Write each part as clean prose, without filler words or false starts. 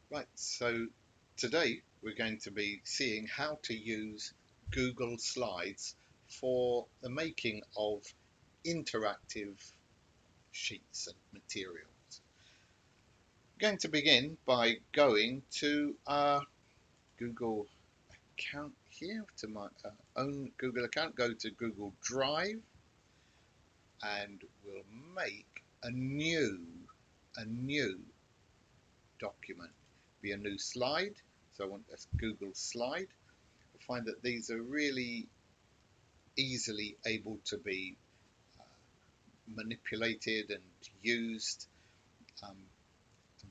Right, so today we're going to be seeing how to use Google Slides for the making of interactive sheets and materials. I'm going to begin by going to our Google account here, to my own Google account. Go to Google Drive and we'll make a new document, be a new slide. So I want a Google slide. You'll find that these are really easily able to be uh, manipulated and used, um,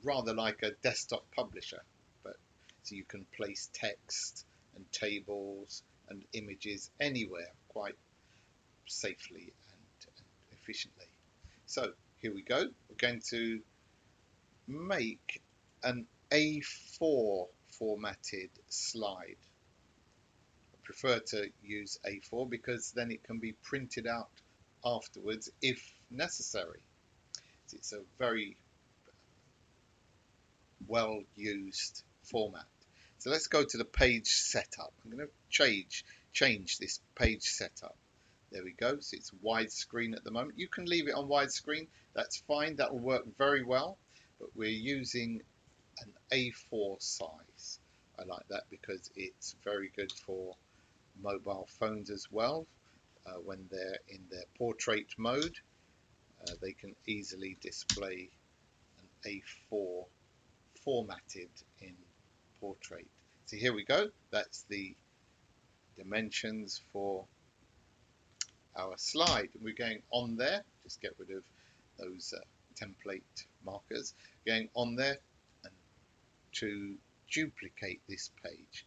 rather like a desktop publisher. But so you can place text and tables and images anywhere quite safely and efficiently. So here we go. We're going to make an A4 formatted slide. I prefer to use A4 because then it can be printed out afterwards if necessary. It's a very well used format. So let's go to the page setup. I'm going to change this page setup. There we go. So it's widescreen at the moment. You can leave it on widescreen. That's fine. That will work very well. But we're using an A4 size. I like that because it's very good for mobile phones as well. When they're in their portrait mode, they can easily display an A4 formatted in portrait. So here we go. That's the dimensions for our slide. We're going on there. Just get rid of those template markers. Going on there and to duplicate this page.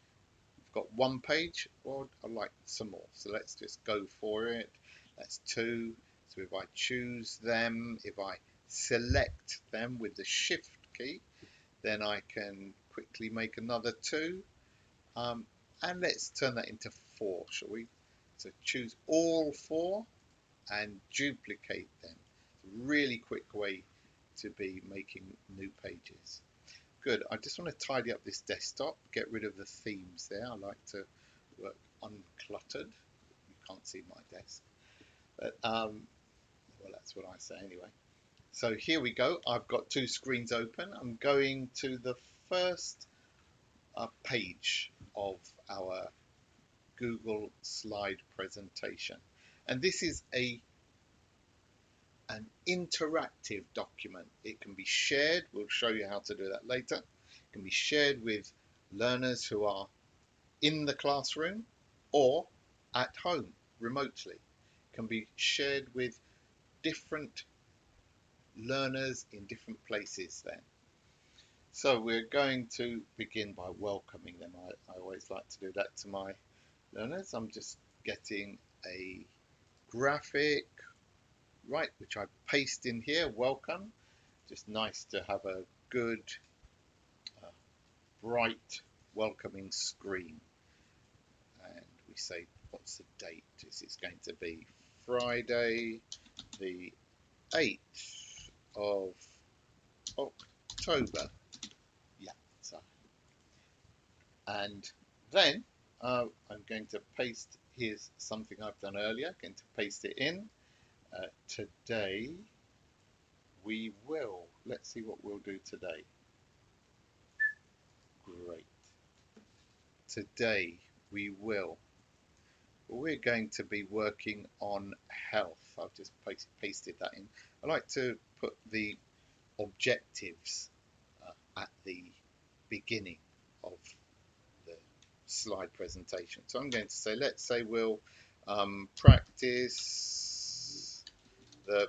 We've got one page. Well, I'd like some more. So let's just go for it. That's two. So if I choose them, if I select them with the Shift key, then I can quickly make another two. And let's turn that into four, shall we? So choose all four and duplicate them. It's a really quick way to be making new pages. Good. I just want to tidy up this desktop, get rid of the themes there. I like to work uncluttered. You can't see my desk, but well, that's what I say anyway. So here we go. I've got two screens open. I'm going to the first page of our Google slide presentation. And this is an interactive document. It can be shared. We'll show you how to do that later. It can be shared with learners who are in the classroom or at home remotely. It can be shared with different learners in different places then. So we're going to begin by welcoming them. I always like to do that to my learners. I'm just getting a graphic, right, which I paste in here. Welcome. Just nice to have a good, uh, bright, welcoming screen. And we say, what's the date? This is going to be Friday, the 8th of October. Yeah. So, and then I'm going to paste. Here's something I've done earlier. I'm going to paste it in. Today we will. Let's see what we'll do today. Great. Today we will. We're going to be working on health. I've just pasted that in. I like to put the objectives at the beginning of the slide presentation. So I'm going to say, let's say we'll practice the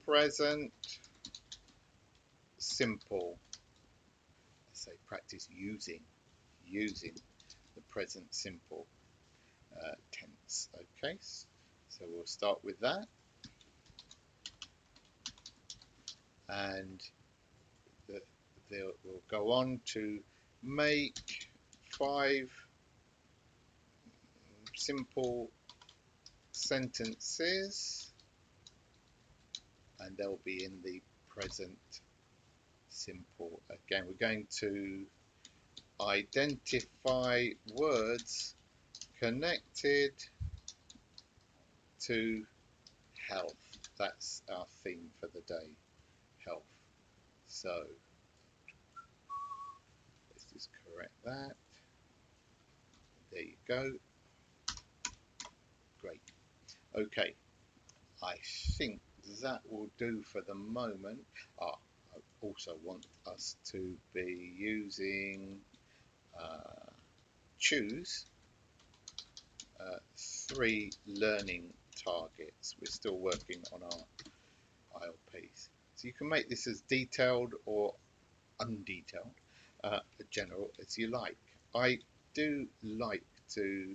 present simple. Let's say practice using the present simple tense. Okay, so we'll start with that, and we'll go on to make 5 simple sentences, and they'll be in the present simple. Again, we're going to identify words connected to health. That's our theme for the day, health. So let's just correct that. There you go. Great. Okay, I think that will do for the moment. I also want us to be using choose 3 learning targets. We're still working on our ILPs. So you can make this as detailed or undetailed, general as you like. I do like to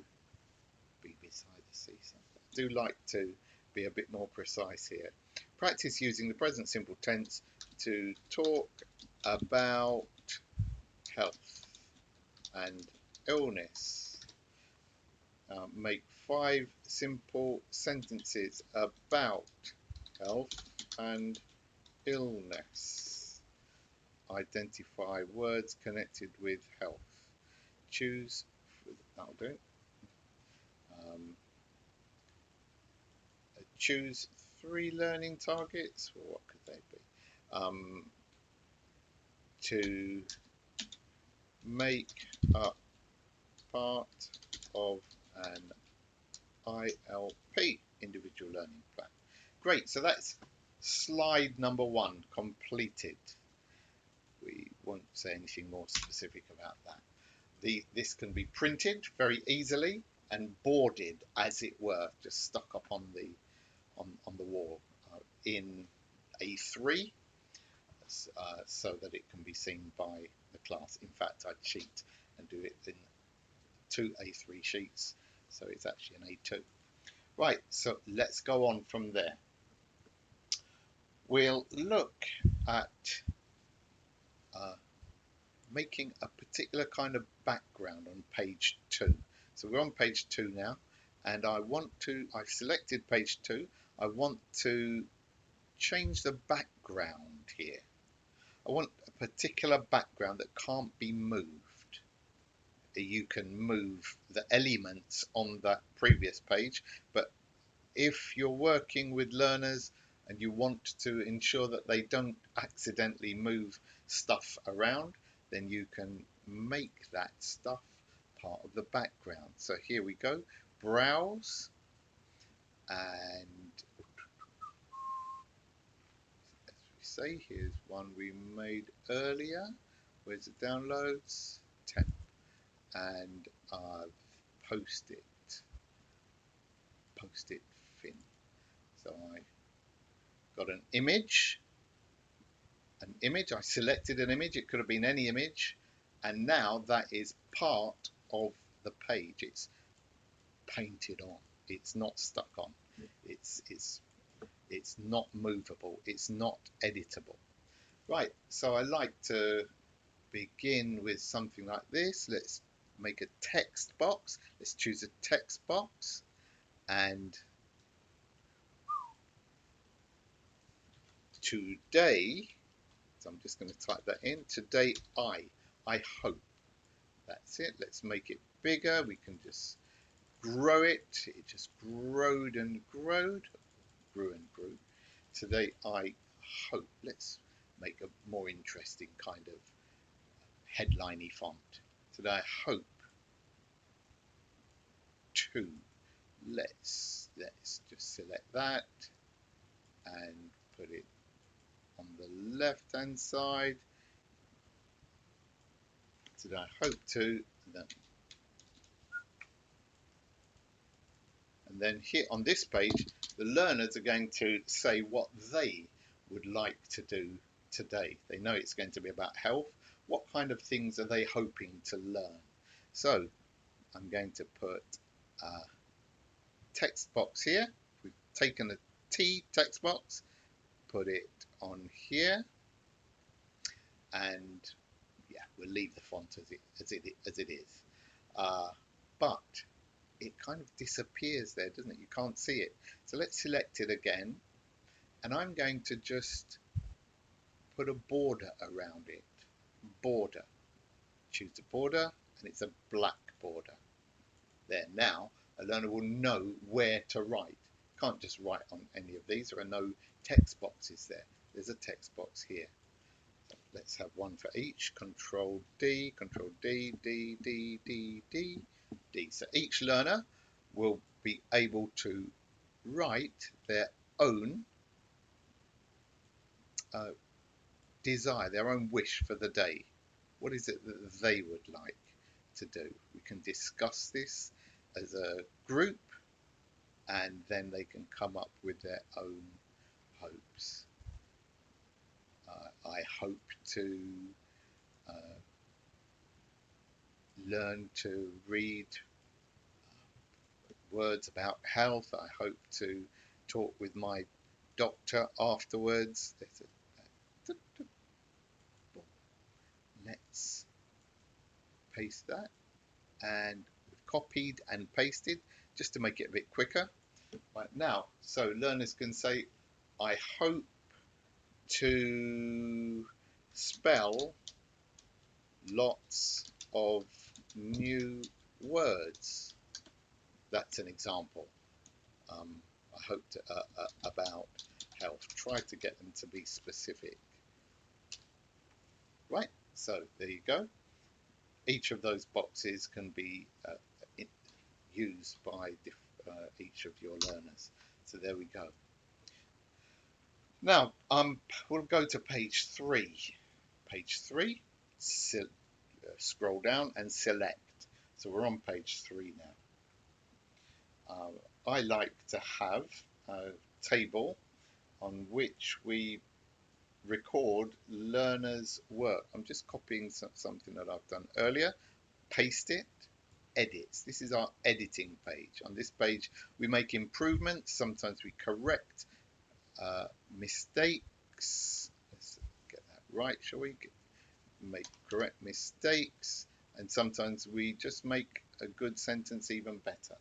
be beside the seesaw. I do like to be a bit more precise here. Practice using the present simple tense to talk about health and illness. Make 5 simple sentences about health and illness. Identify words connected with health. Choose, that'll do. Choose 3 learning targets. Well, what could they be? To make up part of an ILP, individual learning plan. Great, so that's slide number 1 completed. We won't say anything more specific about that. This can be printed very easily and boarded, as it were, just stuck up on the wall in A3, so that it can be seen by the class. In fact, I'd cheat and do it in 2 A3 sheets, so it's actually an A2. Right, so let's go on from there. We'll look at making a particular kind of background on page 2. So we're on page 2 now, and I've selected page 2. I want to change the background here. I want a particular background that can't be moved. You can move the elements on that previous page, but if you're working with learners and you want to ensure that they don't accidentally move stuff around, then you can make that stuff part of the background. So here we go, browse, and as we say, here's one we made earlier. Where's the downloads? 10. And I've posted fin. So I got an image, I selected an image, it could have been any image, and now that is part of the page. It's painted on, it's not stuck on, it's not movable, it's not editable. Right, so I like to begin with something like this. Let's make a text box. Let's choose a text box, and today, so I'm just going to type that in, today I hope. That's it. Let's make it bigger. We can just grow it. It just grew and grew. Today I hope. Let's make a more interesting kind of headliney font. Today I hope to. Let's just select that and put it on the left hand side. Today I hope to. And then here on this page, the learners are going to say what they would like to do today. They know it's going to be about health. What kind of things are they hoping to learn? So I'm going to put a text box here. We've taken a T text box, put it on here, and yeah, we'll leave the font as it is. But it kind of disappears there, doesn't it? You can't see it. So let's select it again, and I'm going to just put a border around it. Border. Choose the border, and it's a black border. There, now a learner will know where to write. Can't just write on any of these. There are no text boxes there. There's a text box here. Let's have one for each. Control D, Control D, D, D, D, D, D. So each learner will be able to write their own desire, their own wish for the day. What is it that they would like to do? We can discuss this as a group, and then they can come up with their own hopes. I hope to learn to read words about health. I hope to talk with my doctor afterwards. Let's paste that, and we've copied and pasted just to make it a bit quicker. Right now, so learners can say, I hope to spell lots of new words. That's an example. I hope to, about health. Try to get them to be specific. Right, so there you go. Each of those boxes can be used by each of your learners. So there we go. Now, we'll go to page 3. Page 3, scroll down and select. So we're on page 3 now. I like to have a table on which we record learners' work. I'm just copying something that I've done earlier, paste it, edits. This is our editing page. On this page, we make improvements. Sometimes we correct mistakes. Let's get that right, shall we? Make correct mistakes, and sometimes we just make a good sentence even better.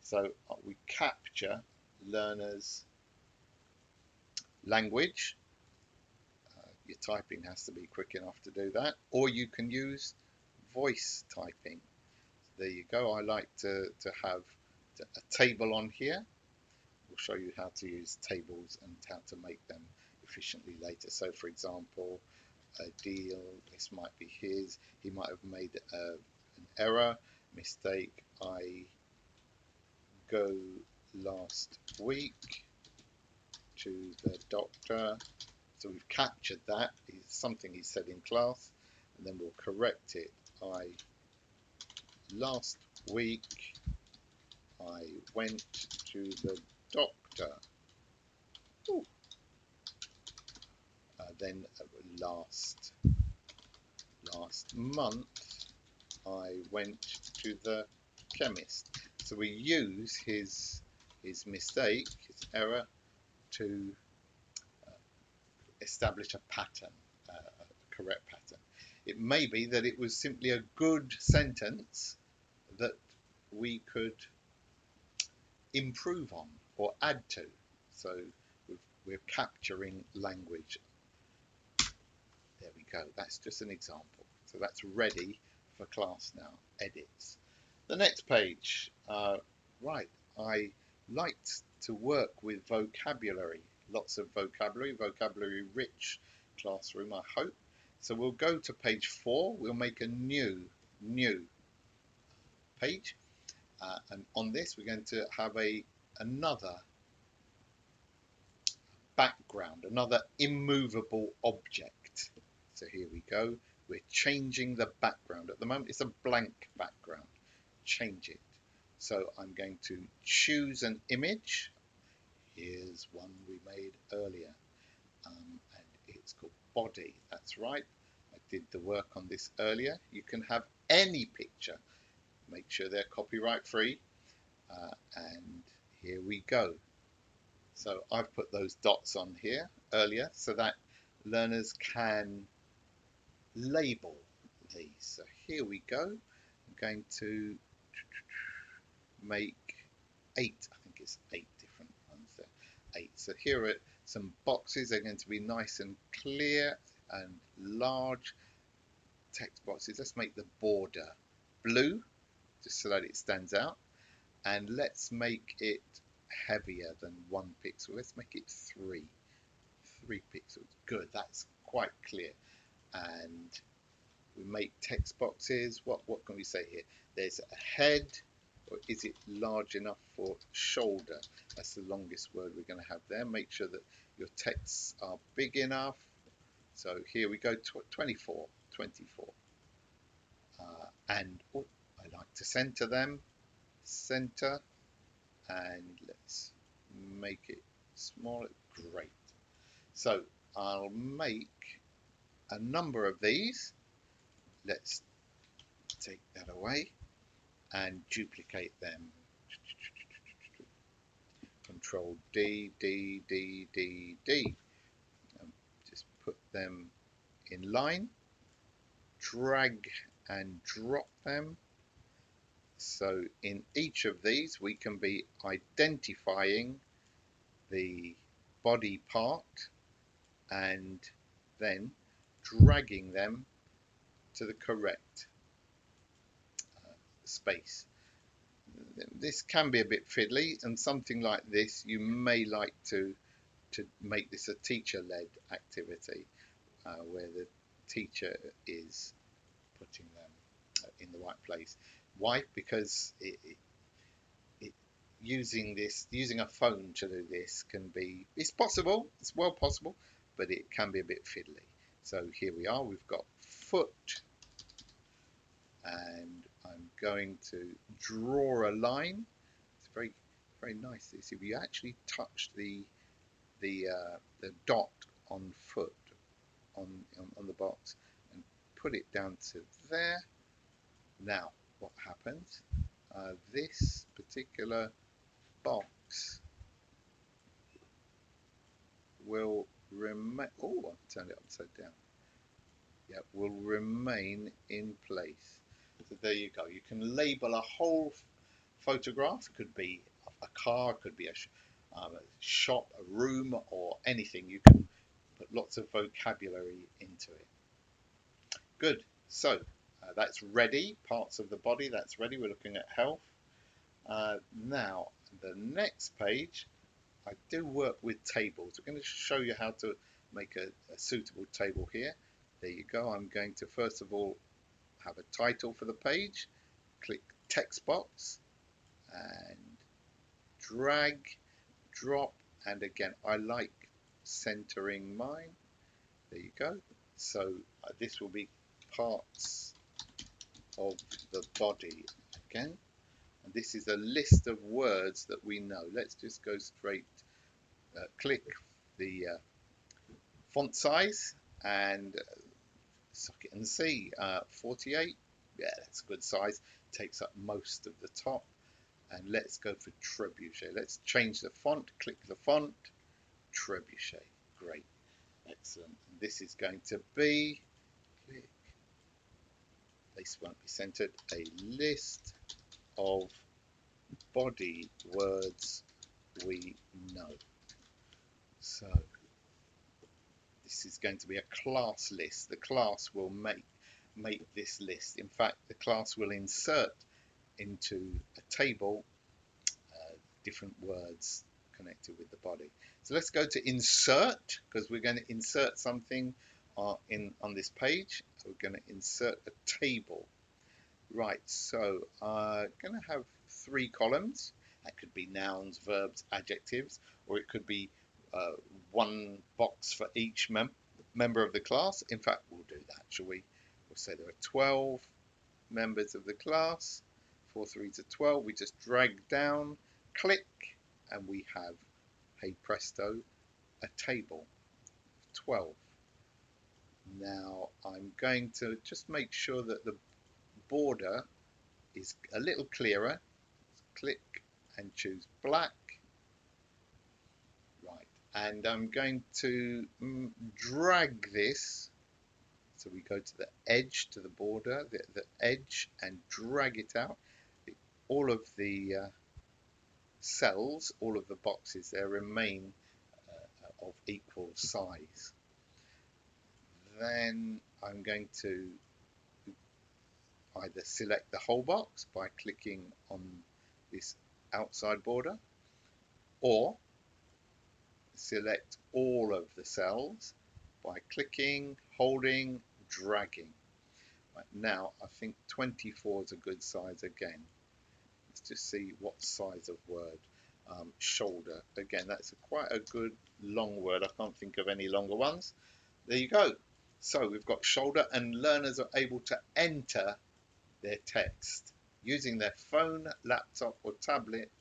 So we capture learners' language. Your typing has to be quick enough to do that, or you can use voice typing. There you go. I like to have a table on here. We'll show you how to use tables and how to make them efficiently later. So for example, a deal, this might be his, he might have made an error, mistake, I go last week to the doctor. So we've captured that. It's something he said in class, and then we'll correct it. Last week I went to the doctor. Then last month I went to the chemist. So we use his mistake, his error, to establish a pattern, a correct pattern. It may be that it was simply a good sentence that we could improve on or add to. So we're capturing language. There we go. That's just an example. So that's ready for class now. Edits. The next page. Right. I liked to work with vocabulary. Lots of vocabulary rich classroom, I hope. So we'll go to page 4. We'll make a new page. And on this, we're going to have another background, another immovable object. So here we go. We're changing the background. At the moment, it's a blank background. Change it. So I'm going to choose an image. Here's one we made earlier. And it's called body. That's right. I did the work on this earlier. You can have any picture. Make sure they're copyright free. And here we go. So I've put those dots on here earlier so that learners can label these. So here we go. I'm going to make 8. I think it's 8 different ones there. 8. So here are some boxes. They're going to be nice and clear. and large text boxes. Let's make the border blue, just so that it stands out. And let's make it heavier than 1 pixel. Let's make it 3 pixels. Good, that's quite clear. And we make text boxes. What can we say here? There's a head, or is it large enough for shoulder? That's the longest word we're going to have there. Make sure that your texts are big enough. So here we go, 24. And oh, I like to center them. Center, and let's make it smaller. Great. So I'll make a number of these. Let's take that away and duplicate them. Control D, D, D, D, D. And just put them in line. Drag and drop them. So in each of these we can be identifying the body part and then dragging them to the correct space. This can be a bit fiddly, and something like this you may like to make this a teacher-led activity where the teacher is putting them in the right place. Why? Because using a phone to do this it's possible, it's well possible, but it can be a bit fiddly. So here we are, we've got foot, and I'm going to draw a line. It's very nice this. If you actually touch the dot on foot on the box and put it down to there, now what happens? This particular box will remain. Oh, I've turned it upside down. Yeah, will remain in place. So there you go. You can label a whole photograph. It could be a car, it could be a shop, a room, or anything. You can put lots of vocabulary into it. Good. So that's ready. Parts of the body, that's ready. We're looking at health. Now, the next page, I do work with tables. I'm going to show you how to make a suitable table here. There you go. I'm going to first of all have a title for the page. Click text box and drag, drop, and again I like centering mine. There you go. So this will be parts of the body again. And this is a list of words that we know. Let's just go straight, click the font size and suck it and see. 48, yeah, that's a good size. Takes up most of the top. And let's go for trebuchet. Let's change the font. Click the font. Trebuchet. Great. Excellent. And this is going to be, click, this won't be centered, a list of body words we know. So this is going to be a class list. The class will make this list. In fact, the class will insert into a table different words connected with the body. So let's go to insert, because we're going to insert something on this page. So we're going to insert a table. Right, so I'm going to have 3 columns. That could be nouns, verbs, adjectives, or it could be 1 box for each member of the class. In fact, we'll do that, shall we? We'll say there are 12 members of the class. 4 3 to 12. We just drag down, click, and we have, hey presto, a table of 12. Now I'm going to just make sure that the border is a little clearer. Click and choose black. Right, and I'm going to drag this. So we go to the edge, to the border, the edge, and drag it out. All of the cells, all of the boxes there remain of equal size. then I'm going to either select the whole box by clicking on this outside border, or select all of the cells by clicking, holding, dragging. Right, now I think 24 is a good size again. Let's just see what size of word. Shoulder, again, that's quite a good long word. I can't think of any longer ones. There you go. So we've got shoulder, and learners are able to enter their text using their phone, laptop or tablet.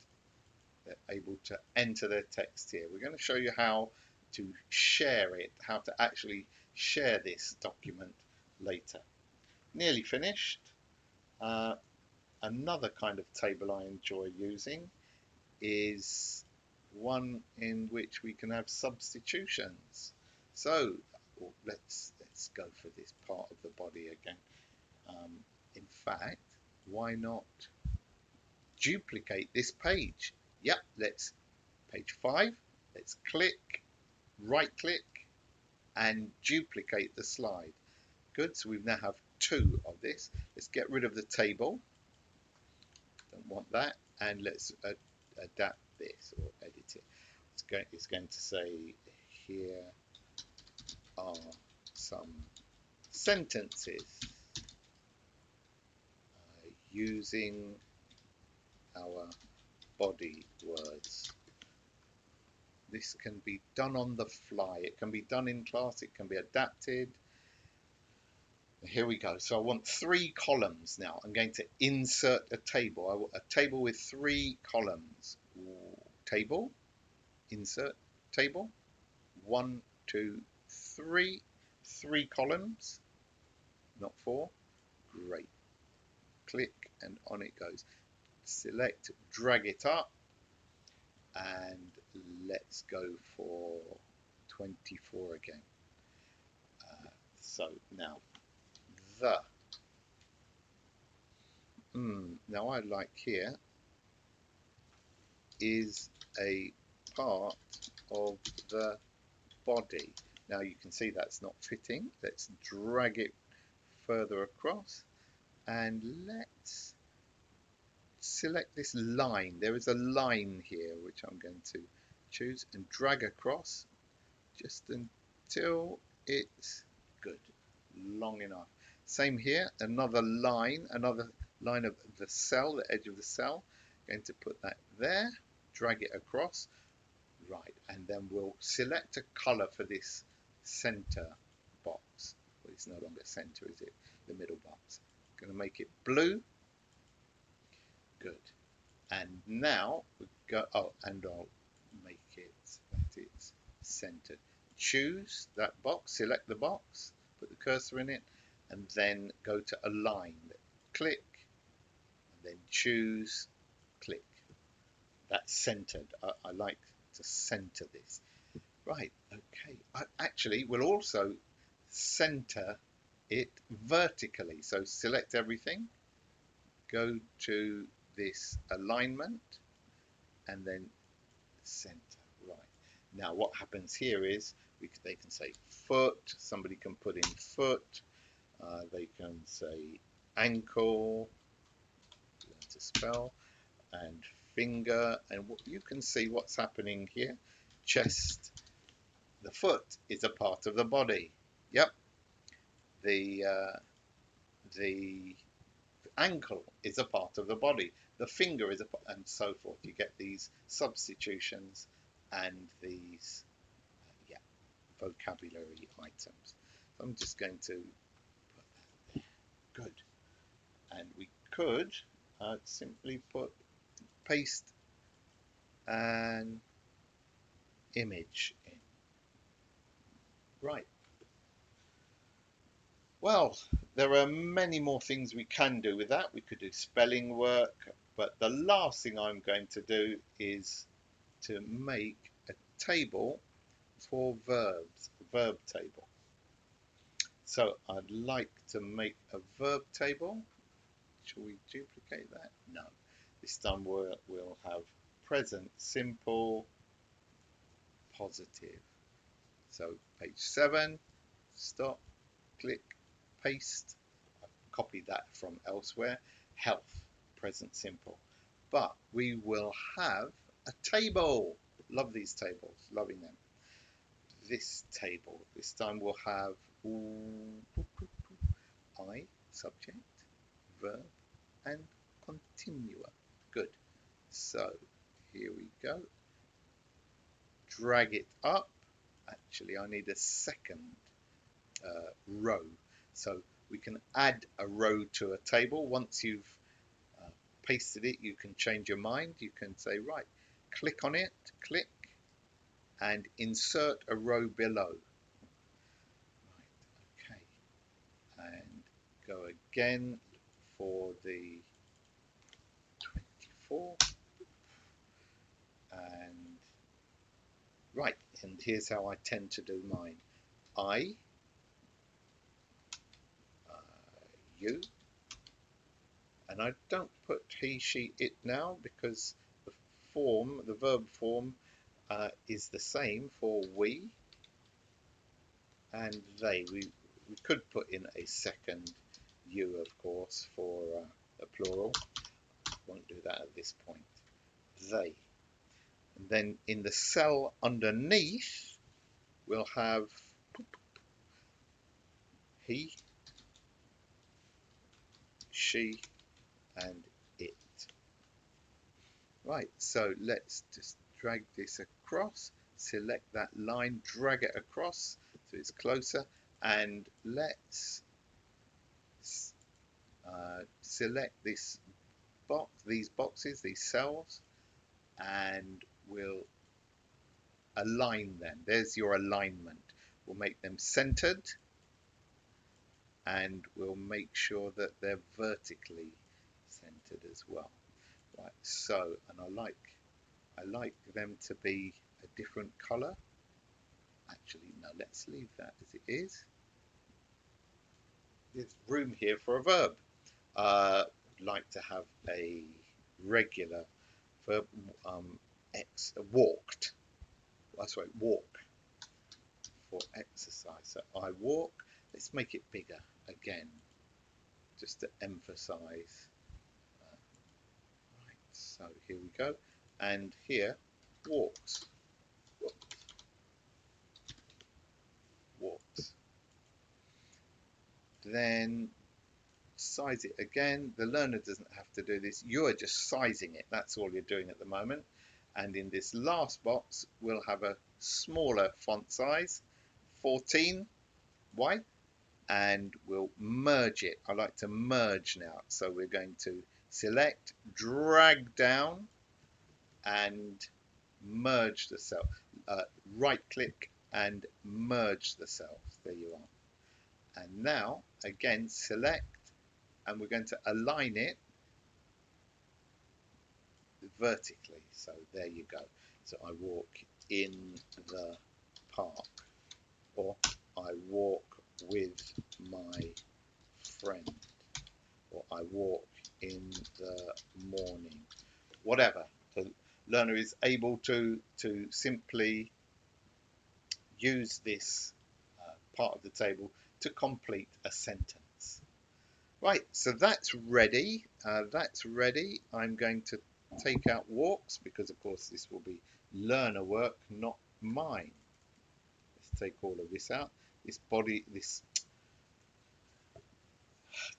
They're able to enter their text here. We're going to show you how to share it, how to actually share this document later. Nearly finished. Another kind of table I enjoy using is one in which we can have substitutions. So let's go for this part of the body again. In fact, why not duplicate this page? Yep, let's page 5. Let's click, right click, and duplicate the slide. Good, so we now have 2 of this. Let's get rid of the table. Don't want that, and let's adapt this or edit it. It's going to say here are some sentences using our body words. This can be done on the fly. It can be done in class. It can be adapted. Here we go. So I want 3 columns now. I'm going to insert a table. I want a table with 3 columns. Table, insert table. 1, 2, 3. 3 columns, not 4. Great. Click and on it goes. Select, drag it up, and let's go for 24 again. So now now I like here is a part of the body. Now you can see that's not fitting. Let's drag it further across, and let's select this line. There is a line here which I'm going to choose and drag across just until it's good, long enough. Same here, another line of the cell, the edge of the cell. Going to put that there, drag it across, right, and then we'll select a color for this center box. Well, it's no longer center, is it? The middle box. Going to make it blue. Good. And now we go. Oh, and I'll make it that it's centered. Choose that box, select the box, put the cursor in it, and then go to align. Click, and then choose, click. That's centered. I like to center this. Right, okay. Actually, we'll also center it vertically. So select everything, go to this alignment, and then center. Right. Now what happens here is they can say foot, somebody can put in foot, they can say ankle, learn to spell, and finger, and you can see what's happening here. Chest, the foot is a part of the body. Yep. The ankle is a part of the body. The finger is and so forth. You get these substitutions and these vocabulary items. So I'm just going to put that there. Good. And we could simply paste an image in. Right. Well, there are many more things we can do with that. We could do spelling work, but the last thing I'm going to do is to make a table for verbs, a verb table. So I'd like to make a verb table. Shall we duplicate that? No. This time we'll have present, simple, positive. So page 7, stop, click, paste. I've copied that from elsewhere. Health, present simple. But we will have a table. Love these tables, loving them. This table, this time we'll have I, subject, verb, and continua. Good. So here we go. Drag it up. Actually, I need a second row. So we can add a row to a table. Once you've pasted it, you can change your mind. You can say, right, click on it, click, and insert a row below. Right, okay. And go again for the 24. And right, and here's how I tend to do mine. I, you, and I don't put he, she, it now because the form, the verb form, is the same for we and they. We could put in a second you, of course, for a plural. Won't do that at this point. They. And then in the cell underneath, we'll have he, she, and it. Right, so let's just drag this across, select that line, drag it across so it's closer, and let's select this box, these boxes, these cells, and we'll align them. There's your alignment. We'll make them centered, and we'll make sure that they're vertically centered as well. Right, so, and I like them to be a different color. Actually, no, let's leave that as it is. There's room here for a verb. Like to have a regular verb, walked. That's right, walk for exercise. So I walk. Let's make it bigger again, just to emphasize. Right, so here we go. And here, walks. Walks. Then size it again. The learner doesn't have to do this. You are just sizing it. That's all you're doing at the moment. And in this last box, we'll have a smaller font size, 14. Why? And we'll merge it. I like to merge now. So we're going to select, drag down, and merge the cell. Right click and merge the cells. There you are. And now, again, select, and we're going to align it vertically. So there you go. So I walk in the park, or I walk with my friend, or I walk in the morning. Whatever. The learner is able to simply use this part of the table to complete a sentence. Right, so that's ready. That's ready. I'm going to take out walks because, of course, this will be learner work, not mine. Let's take all of this out. This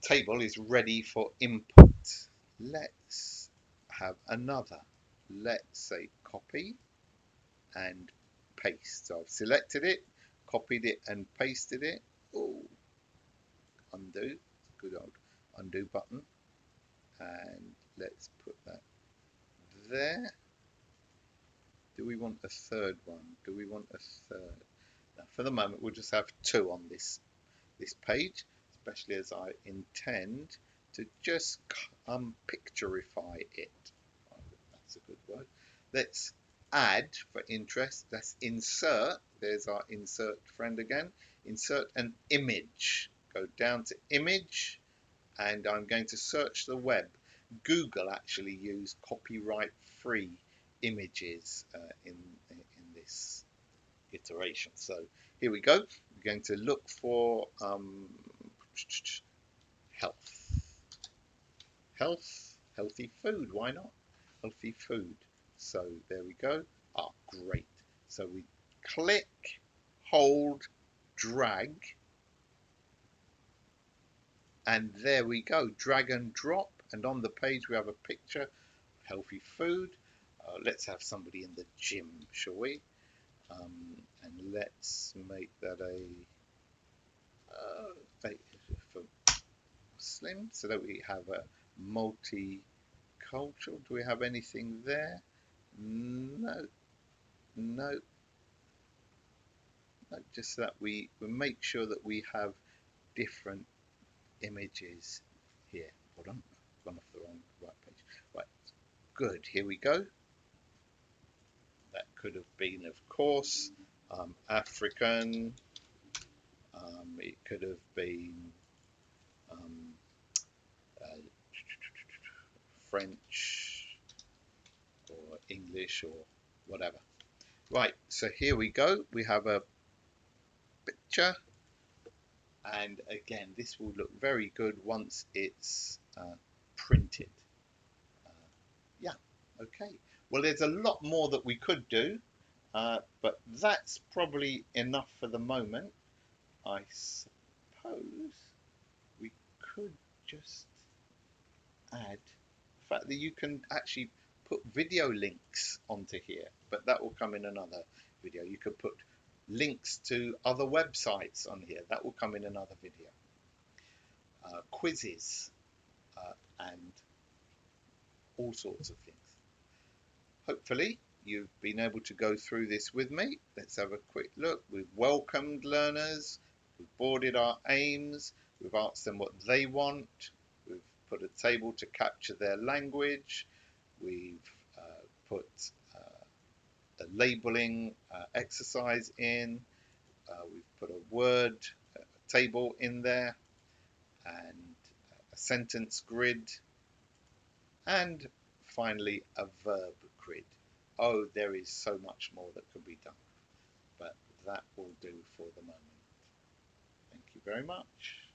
table is ready for input. Let's have another. Let's say copy and paste. So I've selected it, copied it, and pasted it. Oh, undo. Good old undo button. And let's put that there. Do we want a third one? Do we want a third? Now, for the moment, we'll just have two on this page, especially as I intend to just picturify it. Oh, that's a good word. Let's add for interest. Let's insert. There's our insert friend again. Insert an image. Go down to image, and I'm going to search the web. Google actually used copyright-free images in this iteration. So here we go. We're going to look for health. Healthy food, why not? Healthy food. So there we go. Ah, great. So we click, hold, drag, and there we go. Drag and drop, and on the page we have a picture, healthy food. Let's have somebody in the gym, shall we? And let's make that for Muslim, so that we have a multicultural. Do we have anything there? No, no, no. Just so that we make sure that we have different images here. Hold on, I've gone off the right page. Right, good. Here we go. That could have been, of course, African. It could have been um, uh, French or English or whatever. Right, so here we go. We have a picture, and again, this will look very good once it's printed. Yeah, okay. Well, there's a lot more that we could do, but that's probably enough for the moment. I suppose we could just add the fact that you can actually put video links onto here, but that will come in another video. You could put links to other websites on here. That will come in another video. Quizzes and all sorts of things. Hopefully you've been able to go through this with me. Let's have a quick look. We've welcomed learners, we've boarded our aims, we've asked them what they want, we've put a table to capture their language, we've put a labeling exercise in, we've put a word table in there, and a sentence grid, and finally a verb grid. Oh, there is so much more that could be done, but that will do for the moment. Thank you very much.